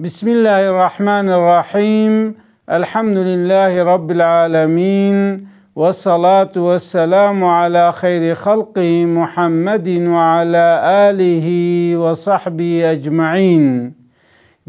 بسم الله الرحمن الرحيم. الحمد لله رب العالمين، والصلاة والسلام على خير خلقه محمد وعلى آله وصحبه أجمعين.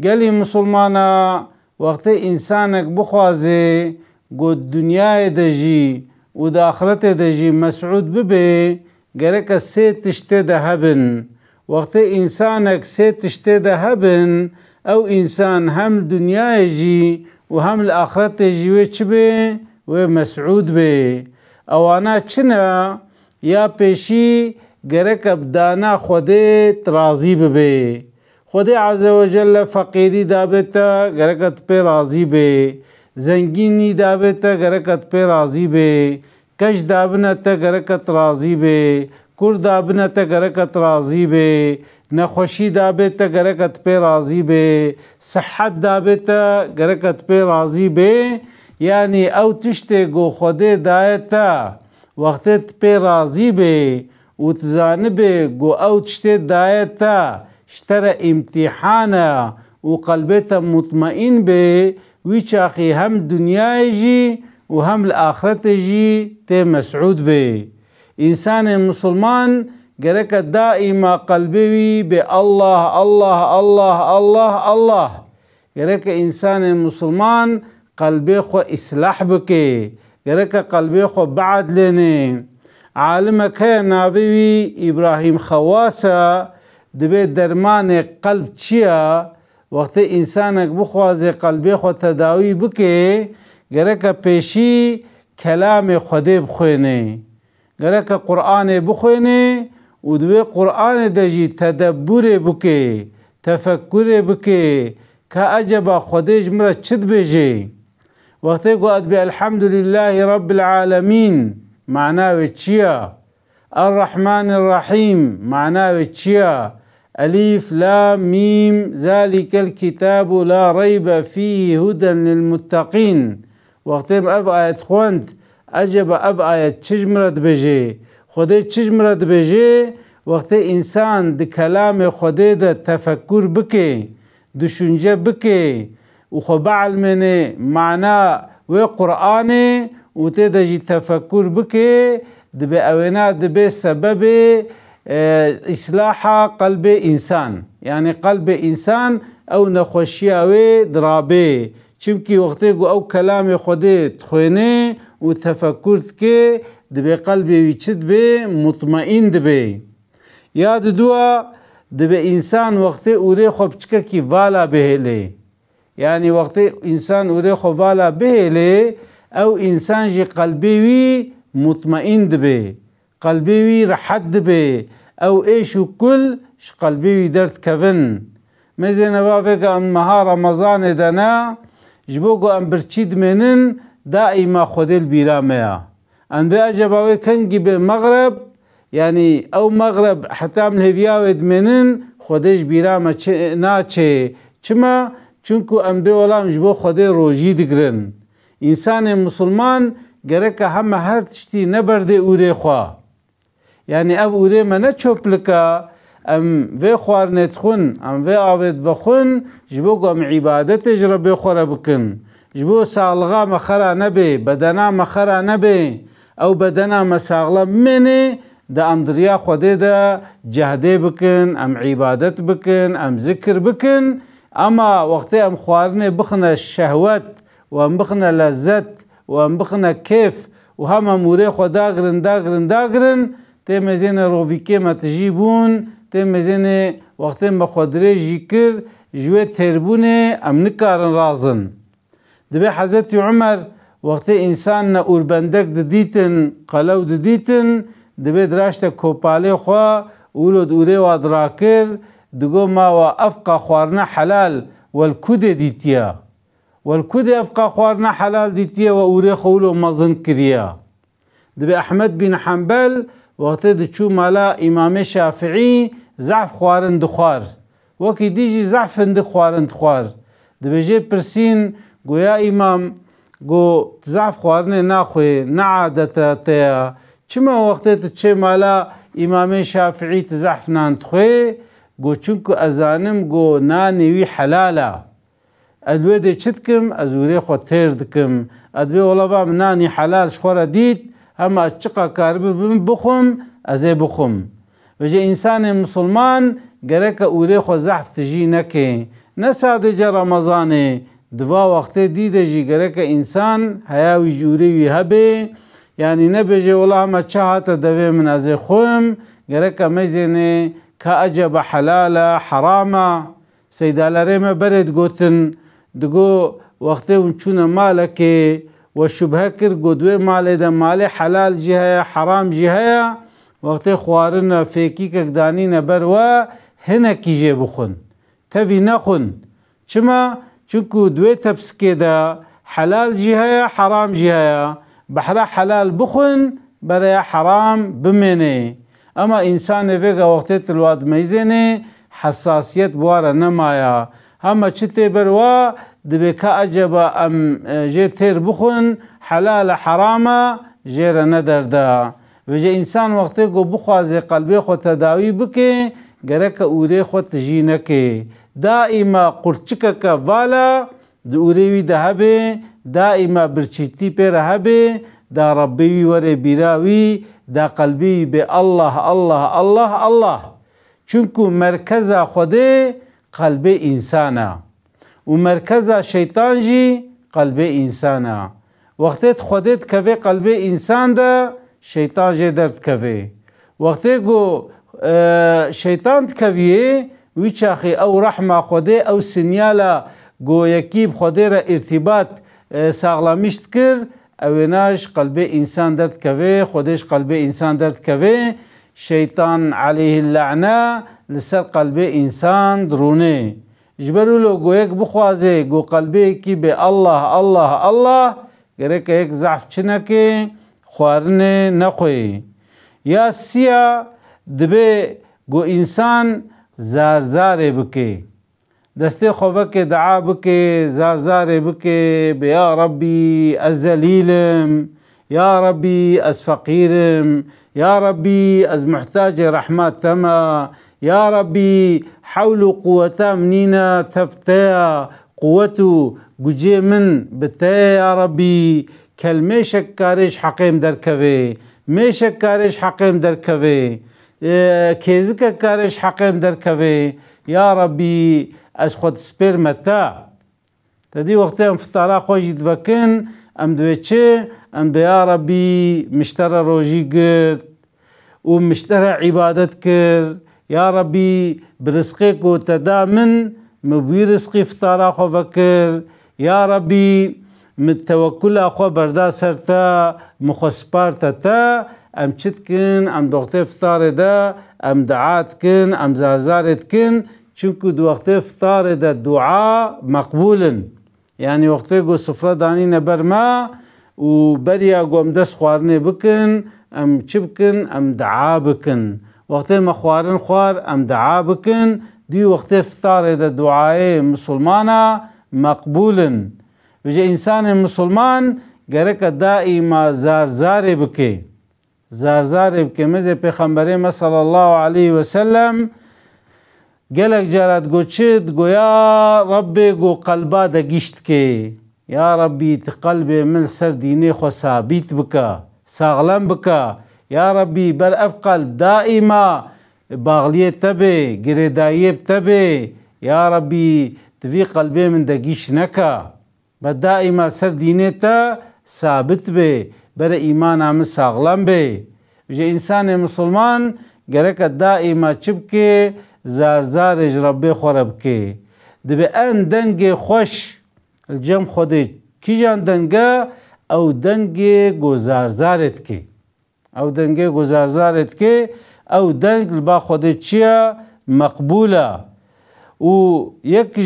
قالي مسلمانا وقت إنسانك بخوازي قد دنيا دجي ودا آخرت دجي مسعود ببي قالك السيد تشتد هبن. وقت إنسانك سيد تشتد هبن او انسان هم دنیا جی و هم الاخرت جی و چه بی و مسعود بی. اوانا چنا یا پیشی گرک ابدانا خودت راضی بی، خود عز و جل فقیری دابتا گرکت پی راضی بی، زنگینی دابتا گرکت پی راضی بی، کش دابنتا گرکت راضی بی، کور دابنتا گرکت راضی بی، نخوشی دابتا گرکت پی راضی بی، صحت دابتا گرکت پی راضی بی. یعنی او تشتی گو خوده دایتا وقتت پی راضی بی و تزانبی گو او تشتی دایتا اشتر امتحانا و قلبتا مطمئن بی ویچاقی هم دنیا جی و هم الآخرت جی تی مسعود بی. انسان مسلمان گرک دائما قلبی بی الله الله الله الله الله. گرک انسان مسلمان قلبی خو اصلاح بکی، گرک قلبی خو بعد لینی. عالمک ہے ناوی ابراهیم خواسا دبی درمان قلب چیا وقت انسانک بخواز قلبی خو تداوی بکی گرک پیشی کلام خودی بخوینی، گرک قرآن بخوینی و دوی قرآن دجی تدبر بکی تفکر بکی که عجبا خودش مرا چد بیجی. وقتی گوید بی الحمد لله رب العالمین معناوی چیا؟ الرحمن الرحیم معناوی چیا؟ الف لام میم ذلك الكتاب لا ريب فيه هدى للمتقين. وقتی اف آیت خوند عجبا اف آیت چج مرد بیجی؟ خودی چج مرد بیجی؟ وقتی انسان دی کلام خودی دا تفکر بکی دشنجه بکی و خب علمنه معنا و قرآن و تی دا جی تفکر بکی دبی اوینا دبی سبب اصلاح قلب انسان. یعنی قلب انسان او نخوشی اوی درابی چونکی وقتی گو او کلام خودی تخوینه و تفکرت که دبی قلبی ویچد بی مطمئن دبی. یاد دوا دبی انسان وقتی اوری خوب چکا کی والا بهلی، یعنی وقتی انسان اوری خوب والا بهلی او انسان جی قلبی وی مطمئن دبی، قلبی وی رحت دبی او ایشو کل قلبی وی درد کفن. مزین وافه که ام مها رمضان دانا جبو گو ام برچید منن دائما خودل بیرامه ان بی اجباوی کنگی به مغرب، یعنی او مغرب حتی من هفیاوید منن خودش بیرامه ناچه چما چونکو ام بی ولام جبو خودی روژی دگرن. انسان مسلمان گرکه همه هر تشتی نبرده اوره خواه، یعنی او اوره منه چوپلکا ام وی خوار نتخون ام وی آوید وخون جبو گو ام عبادت جربه خوره بکن، جبو سالغا مخرا نبی بدنا مخرا نبی او بدنا مساغلا منی دا ام دریا خوده دا جهده بکن ام عبادت بکن ام ذکر بکن. اما وقتی ام خوارنه بخنه شهوت و ام بخنه لذت و ام بخنه کیف و هم اموره خود داگرن تی مزین رویکه متجیبون تی مزین وقتی مخدره جیکر جوه تربونه ام نکارن رازن. دبی حضرت عمر وقتی انسان نا اوربندک ددیتن قلو ددیتن دبی دراشت کوپاله خواه اولو دوره و دراکر دگو ما و افقا خوارنا حلال والکود دیتیا، والکود افقا خوارنا حلال دیتیا و اوره خولو مزن کریا. دبی احمد بن حنبل وقتی دچو مالا امام شافعی ضعف خوارن دخوار وکی دیجی ضعف اندخوارن دخوار دبی جه پرسین گویا امام گو ضعف خوارنه ناخوی نعادتا تیا چما وقتی تچه مالا امام شافعی تضعف نان تخوی گو چونکو ازانم گو نانوی حلالا ادوی دی چتکم از اوری خود تیر دکم ادوی ولا منانی حلال شخور دید اما چقا کارب بخم ازی بخم وجه انسان مسلمان گرک اوری خود زحف تجی نکه نسادجه رمضانه دوا وقت دیده جی گرک انسان حیاوی جوری وی هبه یعنی نبیجه والله ما چهات دوی من از خویم گرک مزینه که عجب حلال حراما سیدالاره ما برد گوتن دگو وقتی اونچون مالکه و شبه کر گودوی مال ده مال حلال جهه حرام جهه وقتی خوارن فیکی کدانی نبر و هنکی جه بخون تفی نخون چما چونکو دوی تبسکه ده حلال جهه حرام جهه بحرا حلال بخون برای حرام بمینه اما انسان ویگا وقتی تلواد میزنه حساسیت بواره نمایا اما چته بروا دبی که عجبا ام جه تیر بخون حلال حراما جیر ندرده وجه انسان وقتی گو بخوازه قلبی خود تداوی بکه گرک اوری خود تجی نکه دائما قرچکه که والا دا اوریوی ده هبه دائما برچیتی پر هبه دا ربیوی وره بیراوی دا قلبی به الله الله الله الله چونکو مرکز خوده قلب انسانه و مرکز شیطان جی قلب انسانه وقتی خودت کوه قلب انسان ده شیطان جی درد کوه وقتی گو شیطان کویه وی چاخی او رحمه خوده او سنیالا گو یکیب خوده را ارتباط ساغلامیشت کر اویناش قلب انسان درد کوه خودش قلب انسان درد کوه شیطان علیه اللعنه لسر قلب انسان درونه جبرو لو گو یک بخوازه گو قلبه کی به الله الله الله گره که یک ضعف چنکه خوارنه نخوی یا سیا دبه گو انسان زارزاره بکه دسته خوفه که دعا بکه زارزاره بکه به یا ربی از ذلیلم یا ربی از فقیرم یا ربی از محتاج رحمت تما یا ربی حول و قوتا منینا تفتیا قوتو گجه من بتیا یا ربی کلمه شکارش حقیم در کوه می شکارش حقیم در کوه کیزک کارش حقیم در کوه یا ربی از خود سپر متا تدی وقتی ام فتارا خوشید وکن ام دوی چه ام یا ربی مشتر روژی گرد و مشتر عبادت کرد یا ربی برزقی کو تدا من مبوی رزقی فتارا خو وکر یا ربی متوکل خو بردا سرتا مخسپارتا تا ام چت کن ام دوقت فتار دا ام دعات کن ام زارزارت کن چونکو دو وقت افطار ده دعا مقبولا یعنی وقتی گو سفره دانی نبر ما و بریا گو ام دست خوارنه بکن ام چی بکن ام دعا بکن وقتی ما خوارن خوار ام دعا بکن دی وقتی افطار ده دعای مسلمانا مقبولا وجه انسان مسلمان گرک دائما زارزاره بکه زارزاره بکه مزه پیغمبر ما صلی الله علیه و سلم گلک جارت گو چید گو یا ربی گو قلبا دا گشت که یا ربی قلب من سر دینه خو ثابت بکا ساغلم بکا یا ربی بر اف قلب دائما باغلیه تبه گریدایه تبه یا ربی تفی قلب من دا گشت نکا با دائما سر دینه تا ثابت به بر ایمان هم ساغلم به وجه انسان مسلمان گرک دائما چب که زارزارج ربی خورب که دبی ان دنگ خوش الجم خوده کی جان دنگا او دنگ گزارزارت که او دنگ گزارزارت که او دنگ با خوده چیا مقبوله و یک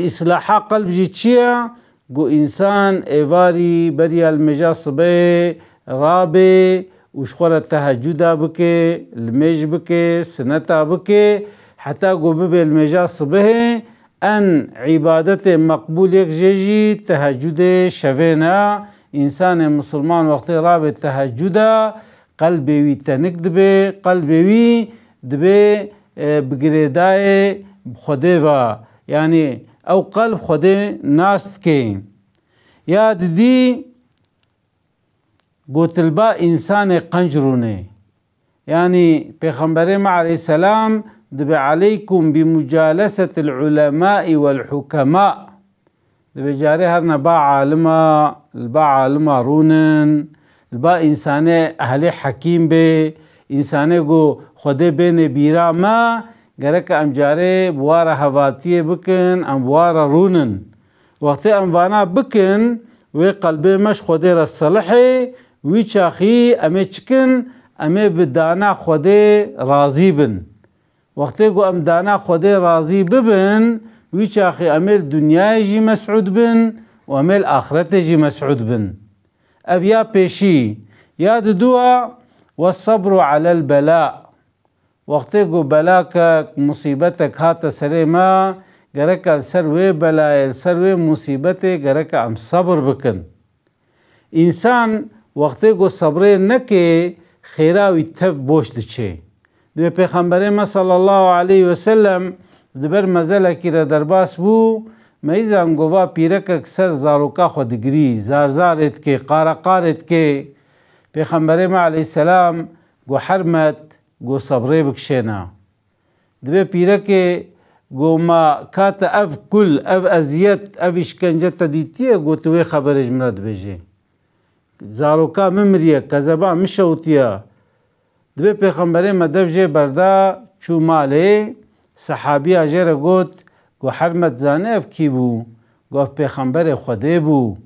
اصلاح قلب جی چیا گو انسان ایواری بری المجا صبح رابه وشخورة تهجدا بكي الميج بكي سنتا بكي حتى قوبب المجا صبه ان عبادت مقبول یک جيجي تهجد شفينا انسان مسلمان وقت راب تهجدا قلبي وي تنك دبي قلبي وي دبي بگريداي خديفا يعني او قلب خودی ناست که یاد دی گوتلبا انسان قنجرونه يعني پیغمبر ما علیه السلام دب علیکم بمجالسة العلماء والحكماء دب جاری هرنا با عالما رونن با انسان اهل حکیم به انسان گو خود بین بیرا ما گرک ام جاره بوار هواتی بکن ام بوار رونن وقتی ام وانا بکن وی قلبه مش خود را صلحه وی چاخی امه چکن امه بدانا خود راضی بن وقتی گو ام دانا خود راضی ببن وی چاخی امه دنیای جی مسعود بن و امه آخرت جی مسعود بن افیا پیشی یاد دوا والصبر على البلاء وقتی گو بلاک مصیبتک هات سر ما گرک سر وی بلای سر وی مصیبت گرک ام صبر بکن انسان وقتی گو صبر نکه خیراوی تف بوش دچه دو پیغمبر ما صلی الله علیه و سلم دبر مزل کی را درباس بو میزان گوا پیرک اکثر زاروکا خودگری زارزارت که قارقارت که پیغمبر ما علیه السلام گو حرمت گو صبره بکشینا دبه پیرک گو ما کات اف کل اف ازیت اف اشکنجت دیتیه گو توی خبرش مرد بجه زاروکا ممریه کذبا مشوتیه دبه پیغمبر ما دفجه بردا چو ماله صحابی اجر گوت گو حرمت زانه اف کی بو گو اف پیغمبر خوده بو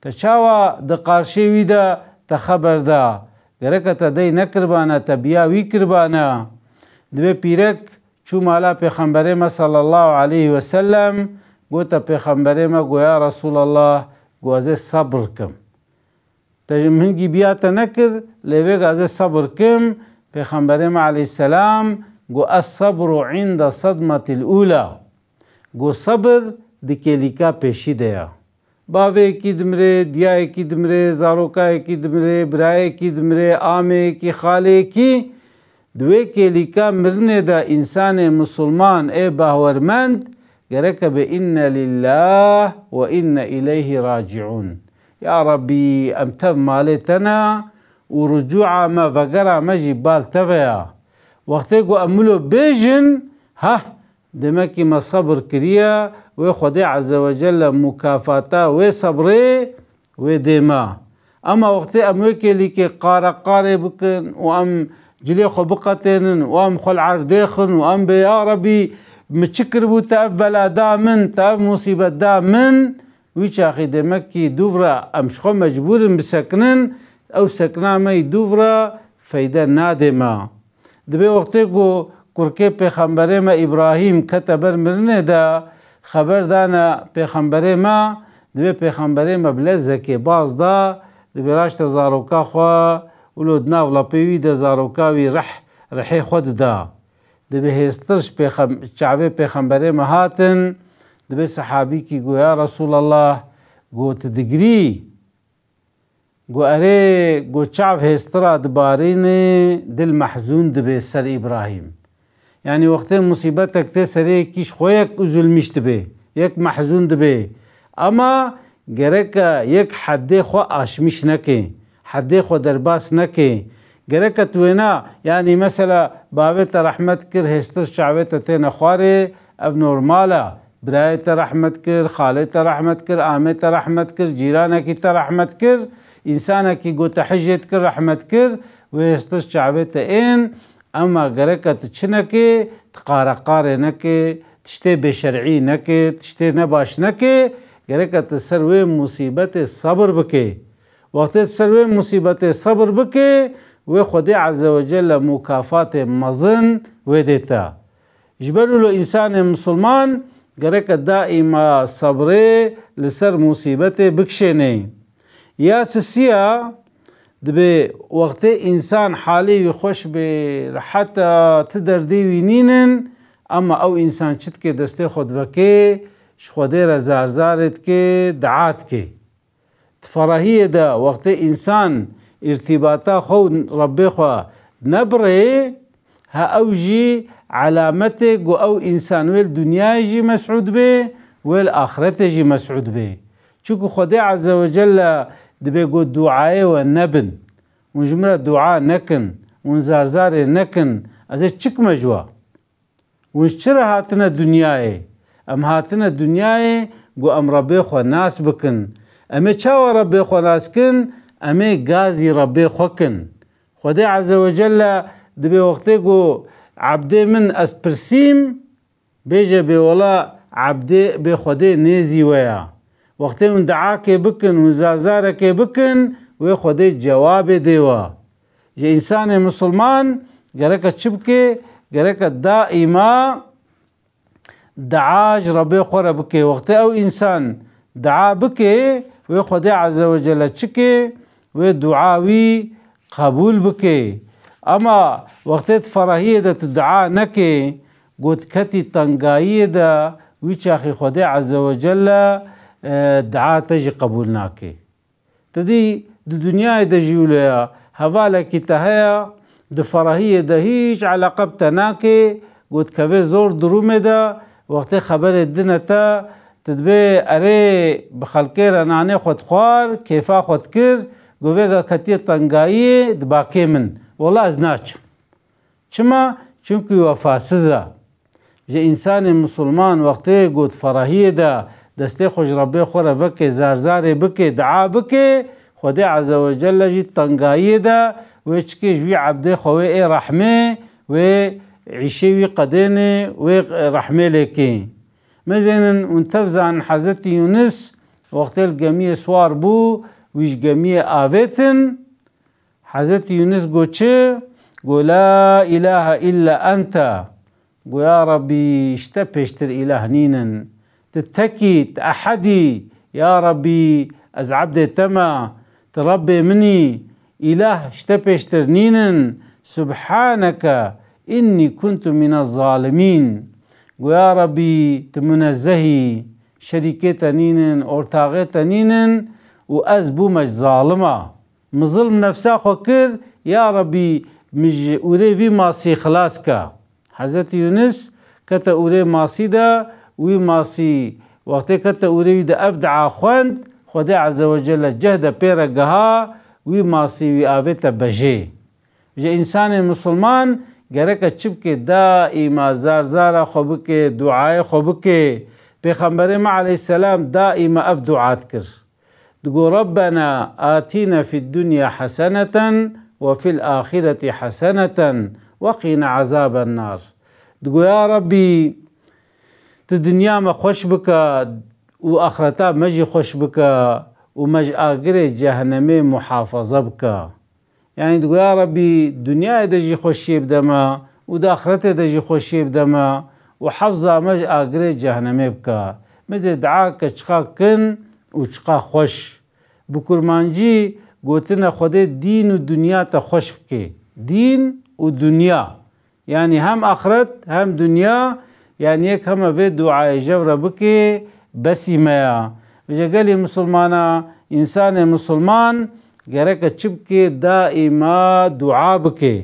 تا چاوا دا قارشی وی دا تا خبر دا گرکه تا دی نکربانا تا بیاوی کربانا دبه پیرک چو مالا پیغمبر ما صلی الله علیه و سلم گو تا پیغمبر ما گو یا رسول الله گو از صبر کم تا منگی بیاتا نکر لیوگ از صبر کم پیغمبر ما علیه السلام گو الصبر عند صدمة الاولى گو صبر دکیلیکا پیشی دیا باوے کی دمرے دیائے کی دمرے زاروکائے کی دمرے برائے کی دمرے آمے کی خالے کی دوے کیلیکا مرنے دا انسان مسلمان اے باورمند گرک بے ان للہ و ان الیہ راجعون یا ربی امتب مالتنا و رجوع ما وگرا مجی بال تفیا وقتی گو املو بیجن ها دمکی ما صبر کریا و خدا عز وجل مکافاتا و صبره و دیما اما وقتی اموی که لیکی قاره بکن و ام جلی خو بقتن و ام خل عرف دیخن و ام بی یا ربی مچکر بو تاف بلا دا من تاف مصیبت دا من ویچ آخی دمکی دوورا امشخو مجبور بسکنن او سکنا می دوورا فیده نادما دبی وقتی گو کرکه پیغمبر ما ابراهیم کتبر مرنه دا خبر دانا پیغمبر ما دبی پیغمبر ما بلزه که باز دا دبی راشت زاروکا خواه ولود ناولا پیوی دا زاروکاوی رحی خود دا دبی هسترش چعوه پیغمبر ما هاتن دبی صحابی کی گو یا رسول الله گو تدگری گو اره گو چعو هسترا دبارین دل محزون دبی سر ابراهیم يعني وقت مصيبتك تسري كيش خويك ظلمش دبي يك محزون دبي اما گركا يك حد خو آشمش نكي حد خو درباس نكي گركا توينا يعني مثلا باوت رحمت كر هستر شعوت تين خواري اف نورمالا برايت رحمت كر خالت رحمت كر آمت رحمت كر جيرانك رحمت كر انسانك گو تحجت كر رحمت كر وهستر شعوت ان اما گرکه تچنکه تقارقار نکه تشته بشرعی نکه تشته نباش نکه گرکه تسروی مصیبت صبر بکه وقت تسروی مصیبت صبر بکه و خدا عز وجل مکافات مزن و دیتا جبرو له انسان مسلمان گرکه دائما صبره لسر مصیبت بکشنه یا سسیا دبي وقت انسان حالي خوش حتى تدر دي وينينن اما او انسان چت کے دستے خود وکے خودے رزارزارت کے دعات کے تفرحیه دا وقت انسان ارتباطا خو ربي خو نبره ها اوجي علامته او انسان ويل دنيا جي مسعود به والآخرت جي مسعود بي چونکو خدای عز وجل دبي قد دعاء والنبن ونجمرة دعاء نكن ونزارزار نكن ازي چك مجوا ونشتر هاتنا دنياي ام هاتنا دنياي قو ام ربي خو ناس بكن امي چاو ربي خو ناس كن امي غازي ربي خو كن خدای عز وجل دبي وقتي قو عبدي من اسبرسيم بيجي بي والله عبدي بي خدای نيزي ويا وقتی اون دعا که بکن و زارزاره که بکن و خودی جواب دیوا جه انسان مسلمان گرک چبکه گرک دائما دعاج ربی خوره بکه وقتی او انسان دعا بکه و خودی عز وجل چکه و دعاوی قبول بکه اما وقتی فرحیه ده دعا نکه گوت کتی تنگایی ده ویچاخی خودی عز وجل دعا تجي قبول ناكي تدي دنيا دجيوليا هوالا كتاهيا دفراهية دهيج على قبتناكي قد كفي زور درومي دا وقت خبر الدنتا تدبي اري بخلقير اناني خود خوار كيفا خود كر قويقا كتير تنقايي دباكي من والله ازناچ چما چونكي وفاسزا جه انسان مسلمان وقتی قد فراهية دا دسته خوش ربي خوره وکه زارزاره بکه دعا بکه خدای عز وجل جي تنگایی دا وچکه جوی عبده خواه ای رحمه و عیشوی قدینه و رحمه لکه مثلا انتفز عن حضرت يونس وقت الجميع سوار بو ويش جميع آفتن حضرت يونس قو چه قو لا إله إلا أنت قو يا ربي اشتبشتر إله نينن تتكي تأحدي يا ربي از عبد تما تربي مني إله اشتبشتر نينن سبحانك إني كنت من الظالمين ويا ربي تمنزهي شريكة نينن أورتاغة نينن وأزبو مش ظالمة مظلم نفسها خكر يا ربي مش أوري في ماسي خلاصك حضرت يونس كتا أوري ماسي دا وي ماسي وقت كتا أوري دا أفدع خوند خدا عز وجل جهد بيرا قها وي ماسي وي آفتا بجي جا إنسان مسلمان گرک چبکه دائما زارزارا خوبکه دعای خوبکه پیغمبر ما علیه السلام دائما اف دعات کر دقو ربنا آتینا في الدنيا حسنة وفي الآخرة حسنة وقنا عذاب النار دقو يا ربي تدنيا ما خوش بك وآخرتا مجي خوش بك ومج آقر جهنمي محافظة بك يعني تقول يا ربي الدنيا دجي خوشي بدما ودا آخرته دجي خوشي بدما وحفظة مج آقر جهنمي بك مجد دعاك چقا كن وچقا خوش بكرمانجي قوتنا خده دين ودنيا تخوش بك دين ودنيا يعني هم آخرت هم دنيا يعني يك هم في دعاء جبر بك بسي ميا بجا قالي مسلمانا إنسان مسلمان گرک چبکه دائما دعا بکه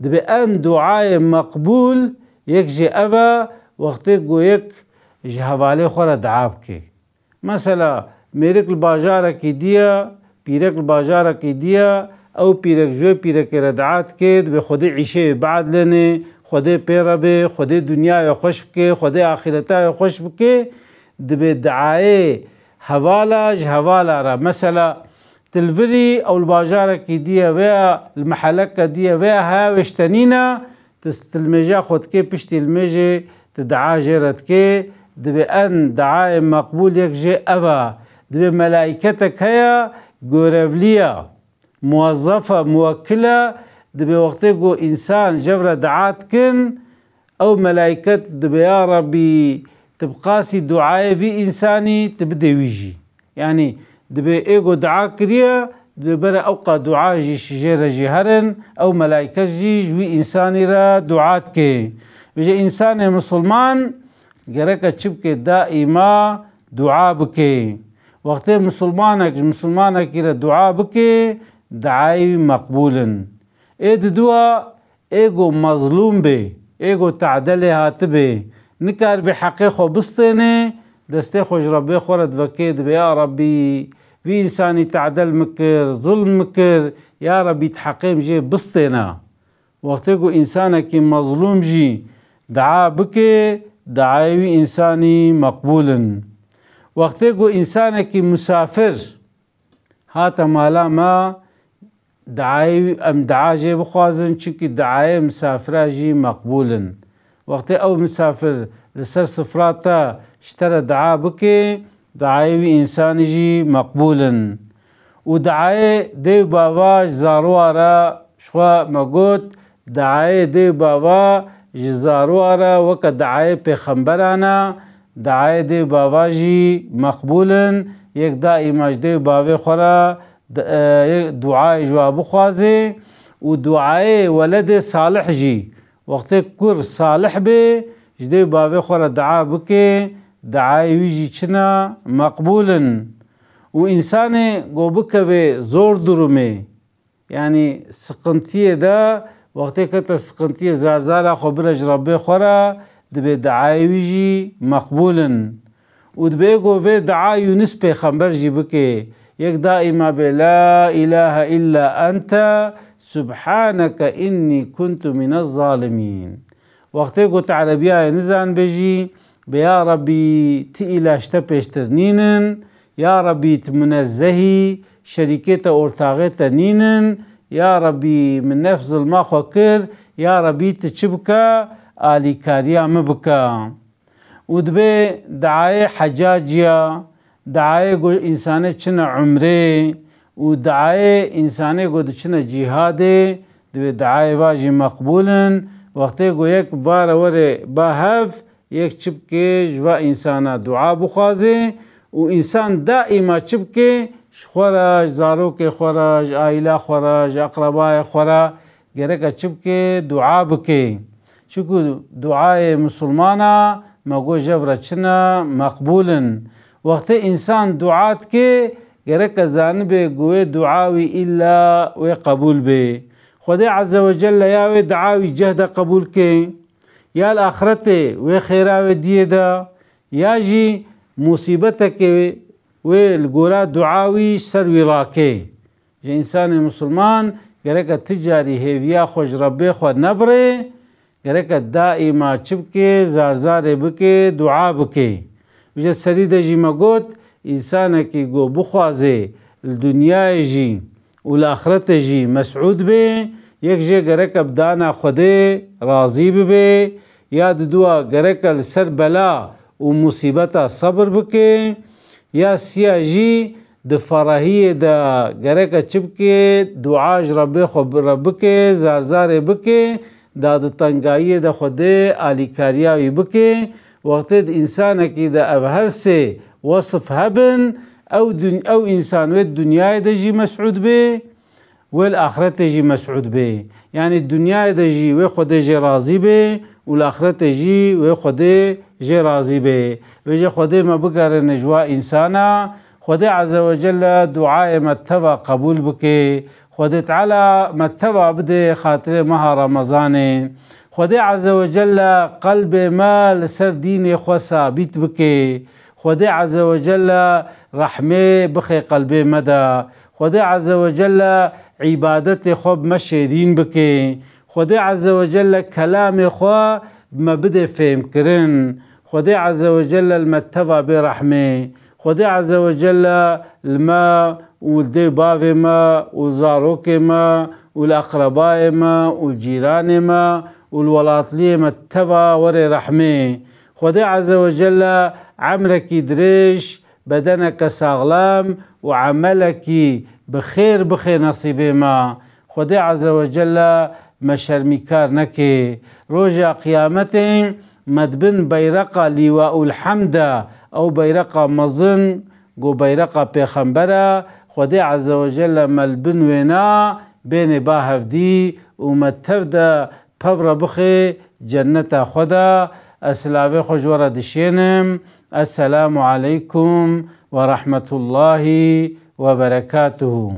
دبی ان دعای مقبول یک جه اوه وقتی گو یک جه حواله خورا دعا بکه مثلا میرک الباجاره کی دیا پیرک الباجاره کی دیا او پیرک جو پیرک ردعات که دبی خود عیشه بعد لنه خود پیره به خود دنیا خوش بکه خود آخرتا خوش بکه دبی دعای حواله جه حواله را مثلا تلفري او الباجارة كي ديا ويا المحلكة ديا ويا هاوش تنينا تستلمجا خود كي بشتي المجي تدعا جيرت كي دبي ان دعاء مقبول يك جي افا دبي ملائكتك هيا غورفليا موظفة موكلة دبي وقتي جو انسان جبرة دعات كن او ملائكة دبي يا ربي تبقاسي دعاء في انساني تبدي ويجي يعني دبي ايغو دعا كريا دبي برا اوقا دعا جي شجيرة جهرن او ملائكة جي جوي انساني را دعات كي بيجي انسان مسلمان گركا چبكي دائما دعا بكي وقت مسلمانك را دعا بكي دعاي مقبولا ايد دوا ايغو مظلوم بي ايغو تعدلي هاتبي نكار بحقي خو بسطيني دسته خوش ربي خورد وكيد يا ربي في إنساني تعدل مكر ظلم مكر يا ربي تحقيم جي بسطنا وقتكو إنسانك مظلوم جي دعا بكي دعاوي إنساني مقبول وقتكو إنسانك مسافر هاتا مالا ما دعاوي أم دعا جي بخوازن چونكي دعاوي مسافر جي مقبول وقت أو مسافر لسر سفراتا اشترى دعا بكي دعاوي إنسان جي مقبول ودعاوي دي بابا زاروارا شخوا مقود دعاوي دي بابا جزاروارا وك دعاوي پیغمبرانا دعاوي دي بابا جي مقبول يك دائما دي بابا خورا دعاء جواب خوازي ودعاء ولد صالح جي وقت كر صالح بي جدي بابا خورا دعاء بكي دعاء ويجي چنا مقبول وإنسان قوبك في زور درمي يعني سقنتية دا وقت كتا سقنتية زارزارا خبرج ربي خورا دبي دعاء ويجي مقبول ودبي قو في دعاء يونس پیغمبر جي بكي يك دائما بلا إله إلا أنت سبحانك إني كنت من الظالمين وقت قلت عربية نزان بيجي بيا ربي تئلا اشتبشترنين يا ربي تمنزهي شركة أورتاغية نينن يا ربي من نفس الماء كر يا ربي تشبكا آلي كاريا مبكا ودبي دعاية حجاجيا دعاية قول إنسانة چنا عمره ودعاية إنسانة قول چنا جهاده دبي دعاية واجي مقبولا وقت قول يك بار وري باهف يك چبكي جوا إنسانا دعا بخوازه وإنسان دائما چبكي خراج زاروك خراج آيلا خراج أقرباء خراج گرك چبكي دعا بكي شكو دعاء مسلمانا مگو جفر چنا مقبولا وقت إنسان دعات كي گرك زانبه قوي دعاوي إلا وقبول به خدا عز وجل ياوي دعاوي جهد قبول كي يا الآخرته وخيراوي ديدا ياجي مصيبتك والقرا دعاوي سروي راكي جي إنسان مسلمان گرك تجاري هيفيا خوش ربي خود نبري گرك دائما چبكي زارزار بكي دعا بكي وجه سريده جي مقود إنسانك يقو بخوازي الدنيا جي والآخرة جي مسعود بي يك جي گرك بدانا خده راضي بي ياد دوا گرك السر بلا ومصيبتا صبر بكي يا سيا جي دفراهية دا گرك چبكي دعاج ربي خب ربكي زارزار بكي دا تنگایی دا خوده آلی کاریاوی بکه وقت انسانه که دا ابهر سه وصف هبن او انسان و دنیای دا جی مسعود بی والآخرت جی مسعود بی يعني الدنيا دا جي و خوده جي راضي بي والآخرت جي و خوده جي راضي بي وجه خوده ما بقر نجوا إنسانا خوده عز وجل دعاء متفا قبول بكي خوده تعالى متفا بده خاطر مها رمضان خوده عز وجل قلب ما لسر دين خو ثابت بكي خوده عز وجل رحمه بخي قلبه مدى خوده عز وجل عبادت خوب مشيرين بكي خوده عز وجل كلام خو ما بده فهم كرن خوده عز وجل المتفا برحمه خوده عز وجل الماء ولدي بافي ما وزاروك ما والأقرباء ما والجيران ما والولاطلي متفا وري رحمه خوده عز وجل عمرك دريش بدنك ساغلام وعملك بخير بخير نصيبه ما خوده عز وجل مشرمكار نكي روجا قيامته مدبن بيرقا لواء الحمد أو بيرقا مظن قو بيرقا بيخنبرا خوده عز وجل ملبن وينا بين باهف دي ومتفدا بفر بخي جنة خدا أسلاوي خجورة دشينم السلام عليكم ورحمة الله وبركاته.